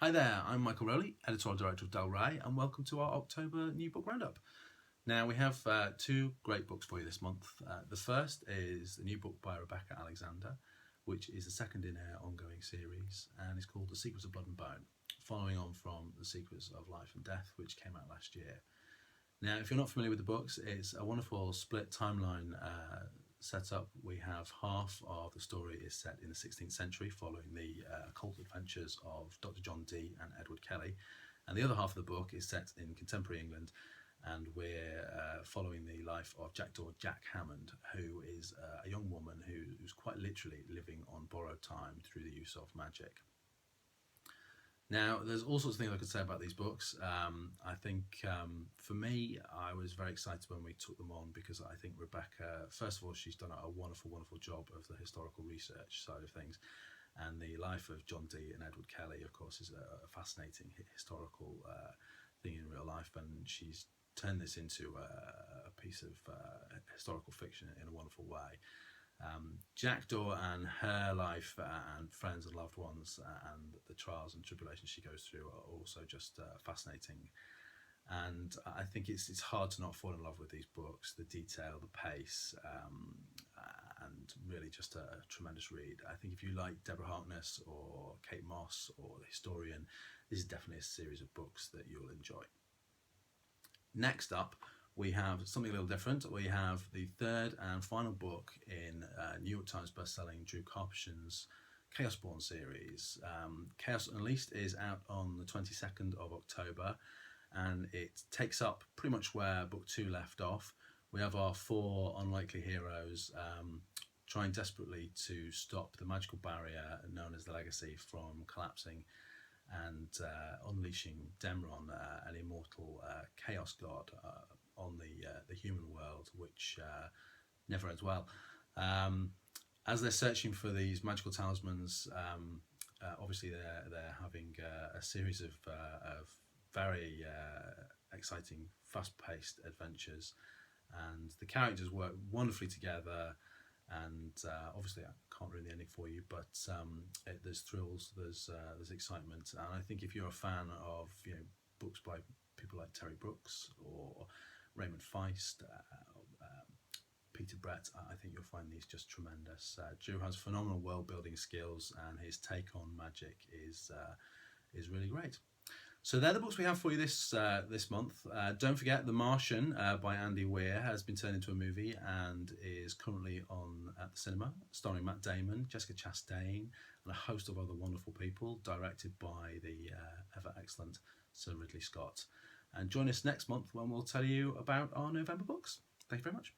Hi there, I'm Michael Rowley, Editorial Director of Del Rey, and welcome to our October New Book Roundup. Now, we have two great books for you this month. The first is a new book by Rebecca Alexander, which is the second in her ongoing series, and is called The Secrets of Blood and Bone, following on from The Secrets of Life and Death, which came out last year. Now, if you're not familiar with the books, it's a wonderful split timeline setup. We have half of the story is set in the 16th century, following the occult adventures of Dr. John Dee and Edward Kelly, and the other half of the book is set in contemporary England, and we're following the life of Jack Hammond, who is a young woman who's quite literally living on borrowed time through the use of magic. Now, there's all sorts of things I could say about these books. I think for me, I was very excited when we took them on because I think Rebecca, first of all, she's done a wonderful, wonderful job of the historical research side of things. And the life of John Dee and Edward Kelly, of course, is a fascinating historical thing in real life. And she's turned this into a piece of historical fiction in a wonderful way. Jackdaw and her life and friends and loved ones and the trials and tribulations she goes through are also just fascinating. And I think it's hard to not fall in love with these books, the detail, the pace, and really just a tremendous read. I think if you like Deborah Harkness or Kate Moss or The Historian, this is definitely a series of books that you'll enjoy. Next up, we have something a little different. We have the third and final book in New York Times bestselling Drew Karpyshyn's Chaosborn series. Chaos Unleashed is out on the 22nd of October, and it takes up pretty much where book 2 left off. We have our 4 unlikely heroes trying desperately to stop the magical barrier known as the Legacy from collapsing and unleashing Demron, an immortal chaos god, on the human world, which never ends well. As they're searching for these magical talismans, obviously they're having a series of very exciting, fast-paced adventures, and the characters work wonderfully together. And obviously, I can't ruin the ending for you, but there's thrills, there's excitement, and I think if you're a fan of books by people like Terry Brooks or Raymond Feist, Peter Brett, I think you'll find these just tremendous. Drew has phenomenal world-building skills, and his take on magic is really great. So they're the books we have for you this month. Don't forget, The Martian by Andy Weir has been turned into a movie and is currently on at the cinema, starring Matt Damon, Jessica Chastain, and a host of other wonderful people, directed by the ever-excellent Sir Ridley Scott. And join us next month when we'll tell you about our November books. Thank you very much.